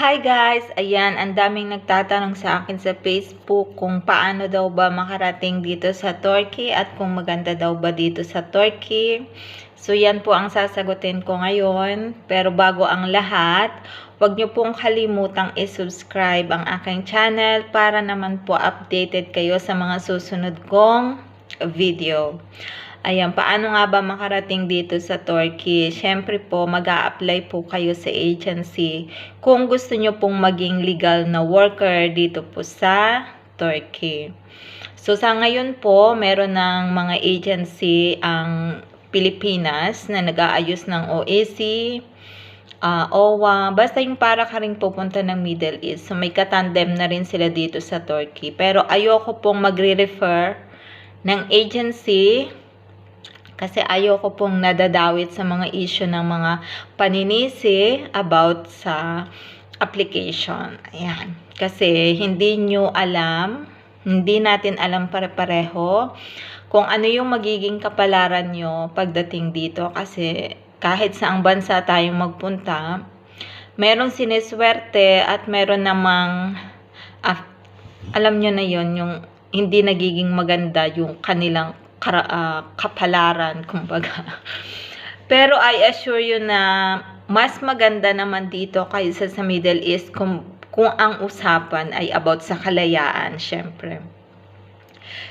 Hi guys! Ayan, ang daming nagtatanong sa akin sa Facebook kung paano daw ba makarating dito sa Turkey at kung maganda daw ba dito sa Turkey. So yan po ang sasagutin ko ngayon. Pero bago ang lahat, huwag niyo pong kalimutang i-subscribe ang aking channel para naman po updated kayo sa mga susunod kong video. Ayan, paano nga ba makarating dito sa Turkey? Siyempre po, mag-a-apply po kayo sa agency kung gusto nyo pong maging legal na worker dito po sa Turkey. So, sa ngayon po, meron ng mga agency ang Pilipinas na nag-aayos ng OAC, OWA, basta yung para ka rin pupunta ng Middle East. So, may katandem na rin sila dito sa Turkey. Pero ayoko pong magre-refer ng agency kasi ayoko pong nadadawit sa mga issue ng mga paninisi about sa application. Ayan. Kasi hindi natin alam pare-pareho kung ano yung magiging kapalaran nyo pagdating dito. Kasi kahit saang bansa tayong magpunta, merong sineswerte at meron namang, alam nyo na yon, yung hindi nagiging maganda yung kanilang kapalaran, kumbaga. Pero I assure you na mas maganda naman dito kaysa sa Middle East kung ang usapan ay about sa kalayaan, syempre.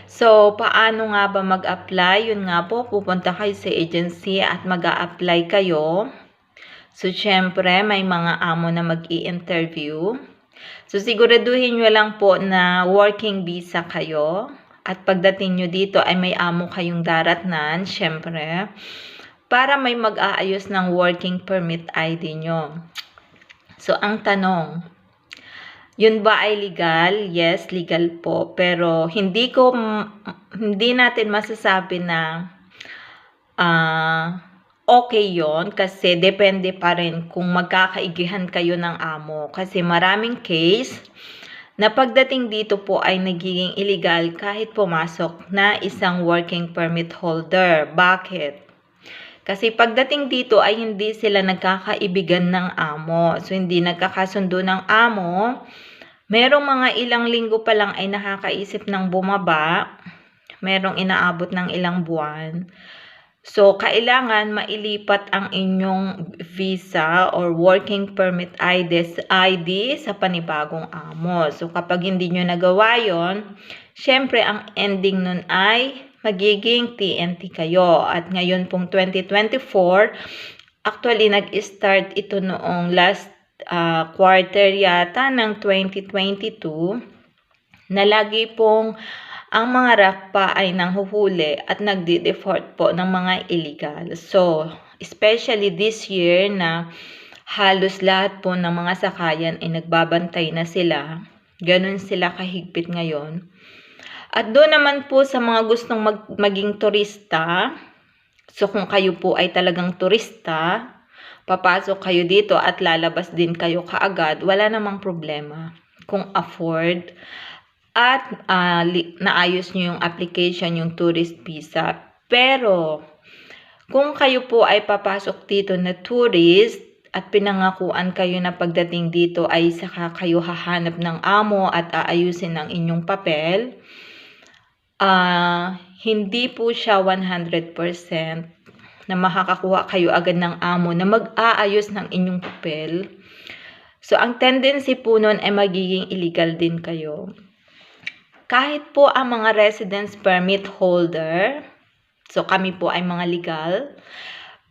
So, paano nga ba mag-apply? Yun nga po, pupunta kayo sa agency at mag-a-apply kayo. So, syempre, may mga amo na mag-i-interview. So, siguraduhin nyo lang po na working visa kayo. At pagdating nyo dito ay may amo kayong daratnan, syempre, para may mag-aayos ng working permit ID nyo. So, ang tanong, yun ba ay legal? Yes, legal po. Pero hindi natin masasabi na okay yon kasi depende pa rin kung magkakaigihan kayo ng amo. Kasi maraming case na pagdating dito po ay nagiging illegal kahit pumasok na isang working permit holder. Bakit? Kasi pagdating dito ay hindi sila nagkakaibigan ng amo. So, hindi nagkakasundo ng amo. Merong mga ilang linggo pa lang ay nakakaisip ng bumaba. Merong inaabot ng ilang buwan. So, kailangan mailipat ang inyong visa or working permit ID sa panibagong amo. So, kapag hindi nyo nagawa yon, syempre, ang ending nun ay magiging TNT kayo. At ngayon pong 2024, actually, nag-start ito noong last quarter yata ng 2022, na lagi pong ang mga RACPA ay nanghuhuli at nagdi-default po ng mga illegal. So, especially this year na halos lahat po ng mga sakayan ay nagbabantay na sila. Ganun sila kahigpit ngayon. At doon naman po sa mga gustong maging turista, so kung kayo po ay talagang turista, papasok kayo dito at lalabas din kayo kaagad, wala namang problema kung afford at naayos nyo yung application, yung tourist visa. Pero, kung kayo po ay papasok dito na tourist at pinangakuan kayo na pagdating dito ay saka kayo hahanap ng amo at aayusin ang inyong papel, hindi po siya 100% na makakakuha kayo agad ng amo na mag-aayos ng inyong papel. So, ang tendency po nun ay magiging illegal din kayo. Kahit po ang mga residence permit holder, so kami po ay mga legal,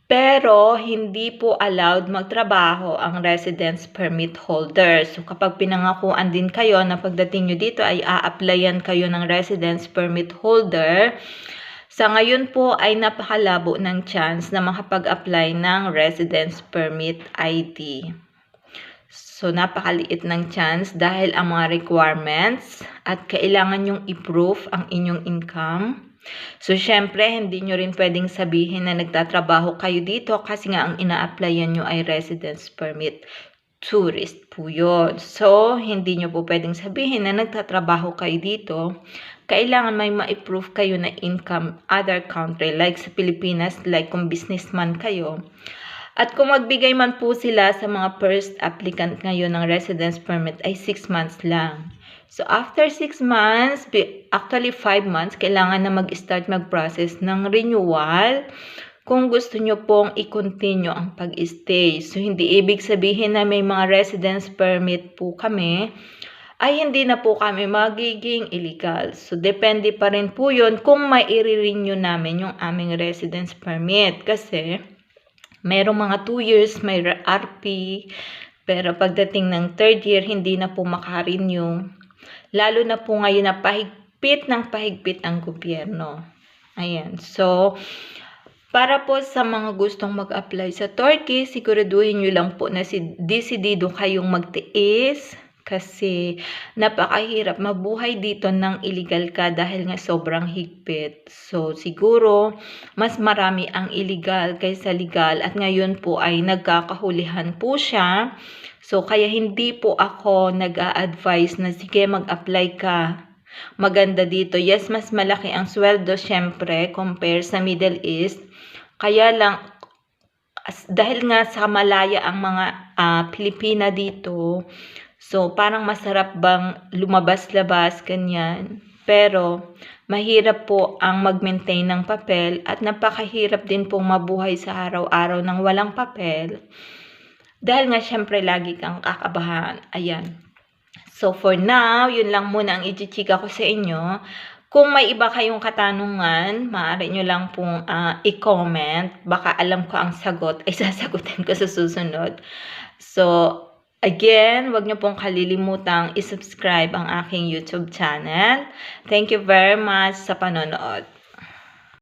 pero hindi po allowed magtrabaho ang residence permit holder. So kapag pinangakuan din kayo na pagdating nyo dito ay a-applyan kayo ng residence permit holder, sa ngayon po ay napakalabo ng chance na makapag-apply ng residence permit ID. So, napakaliit ng chance dahil ang mga requirements at kailangan yung i-proof ang inyong income. So, syempre, hindi nyo rin pwedeng sabihin na nagtatrabaho kayo dito kasi nga ang ina-applyan nyo ay residence permit. Tourist po yun. So, hindi nyo po pwedeng sabihin na nagtatrabaho kayo dito. Kailangan may ma-proof kayo na income other country like sa Pilipinas, like kung businessman kayo. At kung magbigay man po sila sa mga first applicant ngayon ng residence permit ay 6 months lang. So after 6 months, actually 5 months, kailangan na mag-start mag-process ng renewal kung gusto nyo pong i-continue ang pag-stay. So hindi ibig sabihin na may mga residence permit po kami ay hindi na po kami magiging illegal. So, depende pa rin po yun kung may i-renew namin yung aming residence permit. Kasi, merong mga 2 years, may RP, pero pagdating ng 3rd year, hindi na po makarenew. Lalo na po ngayon na pahigpit ang gobyerno. Ayan. So, para po sa mga gustong mag-apply sa Turkey, siguraduhin nyo lang po na desidido kayong magtiis. Kasi napakahirap mabuhay dito ng illegal ka dahil nga sobrang higpit. So siguro mas marami ang illegal kaysa legal at ngayon po ay nagkakahulihan po siya. So kaya hindi po ako nag-a-advise na sige mag-apply ka. Maganda dito. Yes, mas malaki ang sweldo syempre compare sa Middle East. Kaya lang dahil nga sa malaya ang mga Pilipina dito, so parang masarap bang lumabas-labas ganyan. Pero mahirap po ang mag-maintain ng papel at napakahirap din pong mabuhay sa araw-araw ng walang papel. Dahil nga syempre lagi kang kakabahan. Ayan. So for now, yun lang muna ang i-chika ko sa inyo. Kung may iba kayong katanungan, maaari nyo lang pong i-comment. Baka alam ko ang sagot ay sasagutin ko sa susunod. So, again, wag nyo pong kalilimutang i-subscribe ang aking YouTube channel. Thank you very much sa panonood.